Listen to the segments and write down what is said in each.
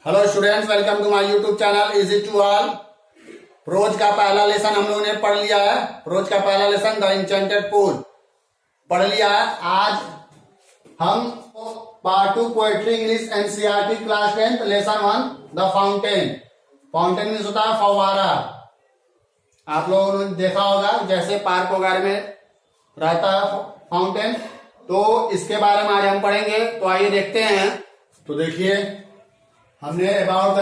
Hello students, welcome to my YouTube channel easy to all. Prose का पहला lesson हम लोगों ने पढ़ लिया है। प्रोज का पहला लेसन द इंचेंटेड पूल पढ़ लिया है। आज हम part 2 poetry English NCERT class 10 lesson 1 the fountain. Fountain means होता है फव्वारा। आप लोगों ने देखा होगा जैसे पार्क वगैरह में रहता है फाउंटेन, तो इसके बारे में आज हम पढ़ेंगे। तो आइए देखते हैं। तो देखिए, हमने अबाउट द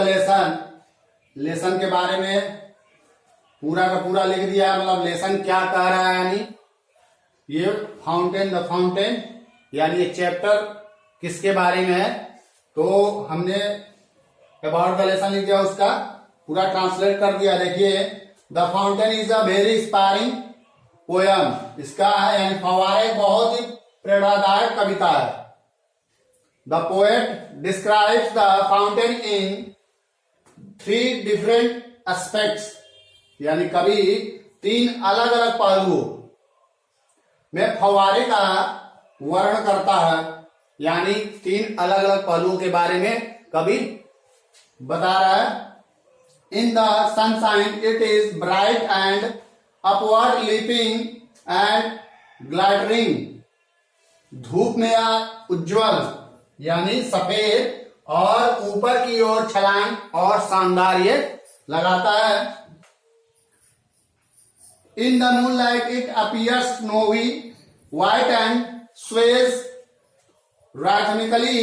लेसन के बारे में पूरा का पूरा लिख दिया है। मतलब लेसन क्या कह रहा है, यानी ये फाउंटेन द फाउंटेन यानी ये चैप्टर किसके बारे में है। तो हमने अबाउट द लेसन लिख दिया, उसका पूरा ट्रांसलेट कर दिया। देखिए, the fountain is a very inspiring poem. इसका है यानी फव्वारा एक बहुत ही प्रेरणादायक कविता है। The poet describes the fountain in 3 different aspects, यानी कवि 3 अलग अलग पहलुओं में फव्वारे का वर्णन करता है। यानी 3 अलग अलग पहलुओं के बारे में कवि बता रहा है। In the sunshine it is bright and upward leaping and glittering. धूप में उज्ज्वल यानी सफेद और ऊपर की ओर छलांग और शानदार ये लगाता है। In the moonlight it appears snowy white and Suez rhythmically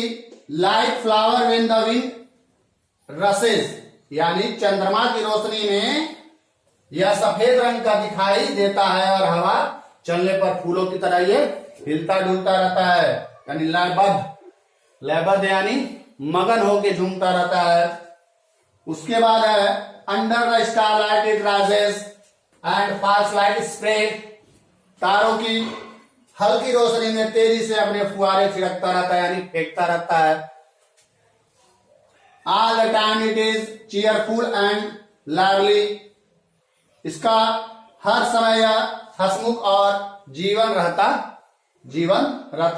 like flower when the wind rushes। यानी चंद्रमा की रोशनी में यह सफेद रंग का दिखाई देता है और हवा चलने पर फूलों की तरह ये हिलता डुलता रहता है। यानी लयबद्ध यानी मगन होके झूमता रहता है। उसके बाद है under the starlight it rises and falls like spray. तारों की हल्की रोशनी में तेजी से अपने फुहारे छिड़कता रहता है, यानी फेंकता रहता है। All the time it is cheerful and lively. इसका हर समय यह हंसमुख और जीवन रहता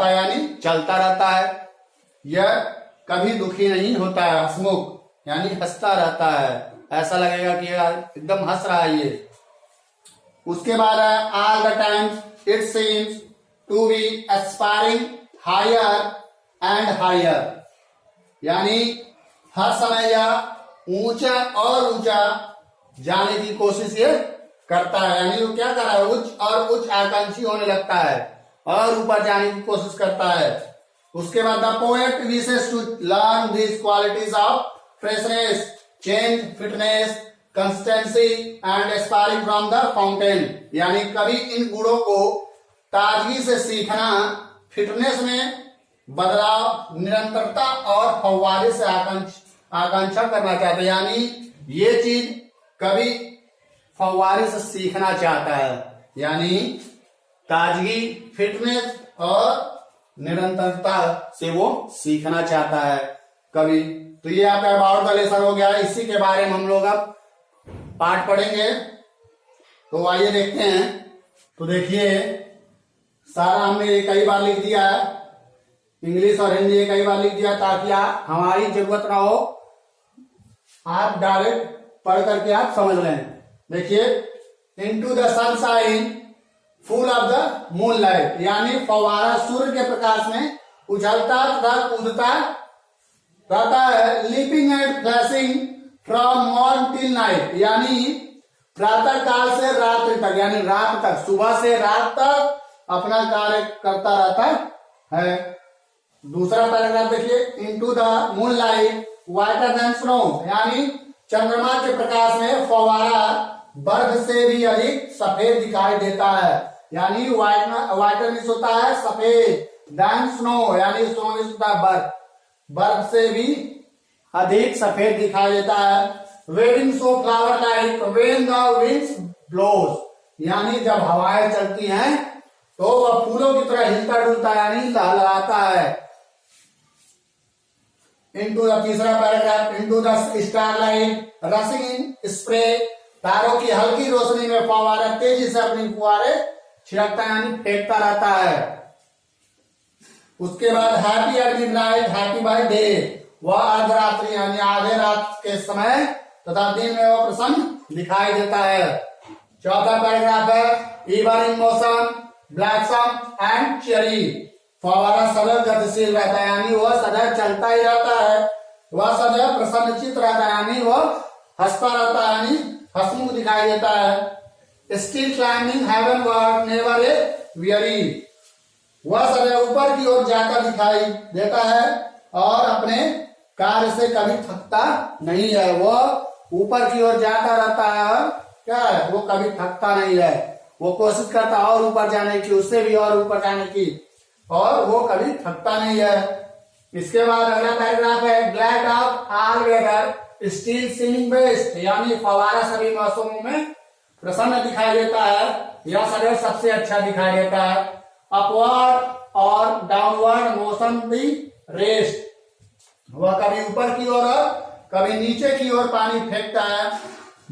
यानी चलता रहता है। यह कभी दुखी नहीं होता है, हंसमुख यानी हंसता रहता है। ऐसा लगेगा कि यार एकदम हंस रहा है ये। उसके बाद है all the times it seems to be aspiring higher and higher. यानी हर समय यह ऊंचा और ऊंचा जाने की कोशिश ये करता है। यानी वो क्या कर रहा है, उच्च और उच्च आकांक्षी होने लगता है और ऊपर जाने की कोशिश करता है। उसके बाद the poet wishes to learn these qualities of freshness, change, fitness, consistency and aspiring from the fountain. यानी कभी इन गुणों को ताजगी से सीखना, फिटनेस में बदलाव, निरंतरता और फव्वारे से आकांक्षा करना चाहता है। यानी ये चीज कभी फव्वारे से सीखना चाहता है, यानी ताजगी, फिटनेस और निरंतरता से वो सीखना चाहता है कवि। तो ये आपका अबाउट द लेसन हो गया। इसी के बारे में हम लोग अब पाठ पढ़ेंगे। तो आइए देखते हैं। तो देखिए, सारा हमने कई बार लिख दिया है, इंग्लिश और हिंदी कई बार लिख दिया, ताकि हमारी जरूरत ना हो, आप डायरेक्ट पढ़ करके आप समझ लें। देखिए, into the sunshine full of the moonlight. यानी फव्वारा सूर्य के प्रकाश में उछलता तथा कूदता रहता है। Leaping and flashing from morn till night. यानी प्रातः काल से रात्रि तक, यानी रात तक, सुबह से रात तक अपना कार्य करता रहता है। दूसरा पैराग्राफ देखिए, into the moonlight whiter than snow. यानी चंद्रमा के प्रकाश में फव्वारा बर्फ से भी अधिक सफेद दिखाई देता है। यानी वाइटर मीन्स होता है सफेद, देन स्नो यानी स्नो मीन्स होता है बर्फ, बर्फ से भी अधिक सफेद दिखाई देता है। Wedding so flower like when the winds blows. यानी जब हवाएं चलती हैं तो वह फूलों की तरह हिलता डुलता यानी लहलहाता है। इनटू द तीसरा paragraph, into the starlight rushing in spray. तारों की हल्की रोशनी में फव्वारा तेजी से अपनी फुहारे छिड़कता यानी फेंकता रहता है। उसके बाद happy at midnight, happy by day. वह अर्धरात्रि यानी आधे रात के समय तथा दिन में वह प्रसन्न दिखाई देता है। चौथा पैराग्राफ है even in motion blithesome and cheery. फवारा सदैव गतिशील रहता है यानी वह सदैव चलता ही रहता है, वह सदैव प्रसन्नचित रहता है यानी वह हंसता रहता है यानी हंसमुख दिखाई देता है। Still climbing heavenward never a weary. वह सदैव ऊपर की ओर जाकर दिखाई देता है और अपने कार्य से कभी थकता नहीं है। वह ऊपर की ओर जाता रहता है, क्या है, वो कभी थकता नहीं है। वो कोशिश करता है और ऊपर जाने की, उससे भी और ऊपर जाने की, और वो कभी थकता नहीं है। इसके बाद अगला पैराग्राफ है glad of all weather still seeming best, यानी फवारा सभी मौसमों में प्रसन्न दिखाई देता है, यह सदैव सबसे अच्छा दिखाई देता है। अपवर्ड और डाउनवर्ड मोशन दी रेस्ट, वह कभी ऊपर की ओर और कभी नीचे की ओर पानी फेंकता है।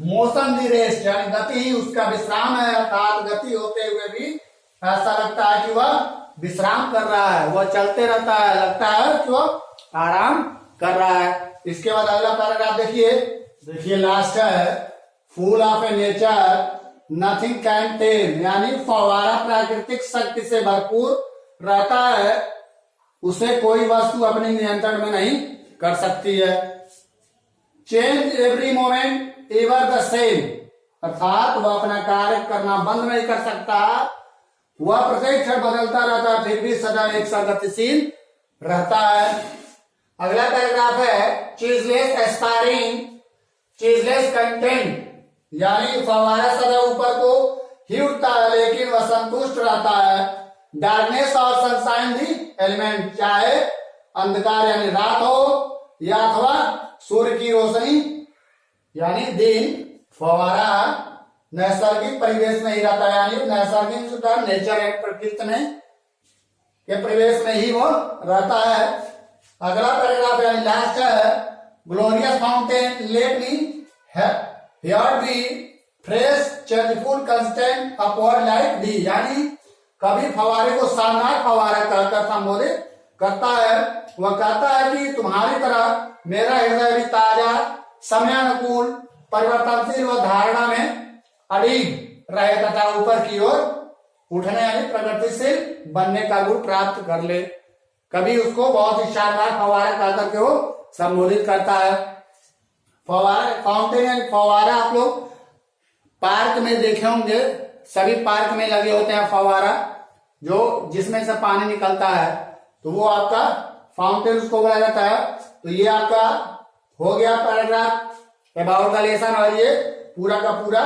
मोशन दी रेस्ट यानी गति ही उसका विश्राम है, अर्थात गति होते हुए भी ऐसा लगता है कि वह विश्राम कर रहा है, वह चलते रहता है, लगता है कि वह आराम कर रहा है। इसके बाद अगला पैराग्राफ देखिए लास्ट है full of A nature nothing can टेम, यानी फवारा प्राकृतिक शक्ति से भरपूर रहता है, उसे कोई वस्तु अपने नियंत्रण में नहीं कर सकती है। Change every moment ever the same, अर्थात वह अपना कार्य करना बंद नहीं कर सकता, वह प्रत्येक क्षण बदलता रहता है फिर भी सदा एक सा गतिशील रहता है। अगला पैराग्राफ है चीजलेस एस्पायरिंग चीजलेस कंटेंट, यानी फवारा सदा ऊपर को ही उठता है लेकिन वह संतुष्ट रहता है। डार्कनेस और सनशाइन दी एलिमेंट, चाहे अंधकार यानी रात हो या अथवा सूर्य की रोशनी यानी दिन, फवारा नैसर्गिक परिवेश में ही रहता है, यानी नैसर्गिक नेचर है, प्रकृति में के परिवेश में ही वो रहता है। अगला पैराग्राफ यानी लास्ट है glorious fountain let me here be fresh changeful constant upward like thee, यानी कभी फवारे को शानदार फवारा कहकर संबोधित करता है। वह कहता है कि तुम्हारी तरह मेरा हृदय भी ताजा समयानुकूल परिवर्तनशील व धारणा में अड़िग रहे तथा ऊपर की ओर उठने यानी प्रगतिशील बनने का गुण प्राप्त कर ले। कभी उसको बहुत ही शानदार फवारा कह करके वो संबोधित करता है। फवारा फाउंटेन यानी फवारा आप लोग पार्क में देखे होंगे, सभी पार्क में लगे होते हैं फवारा जो जिसमें से पानी निकलता है, तो वो आपका फाउंटेन उसको बोला जाता है। तो ये आपका हो गया पैराग्राफ अबाउट द लेसन, और ये पूरा का पूरा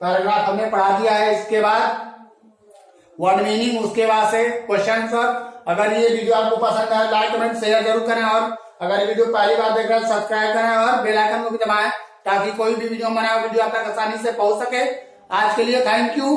पैराग्राफ हमने पढ़ा दिया है। इसके बाद वर्ड मीनिंग, उसके बाद से क्वेश्चन आंसर। अगर ये वीडियो आपको पसंद आए लाइक कमेंट शेयर जरूर करें, और अगर ये वीडियो पहली बार देख रहे हैं सब्सक्राइब करें और बेल आइकन को भी दबाएं ताकि कोई भी वीडियो बनाए वीडियो आप तक आसानी से पहुंच सके। आज के लिए थैंक यू।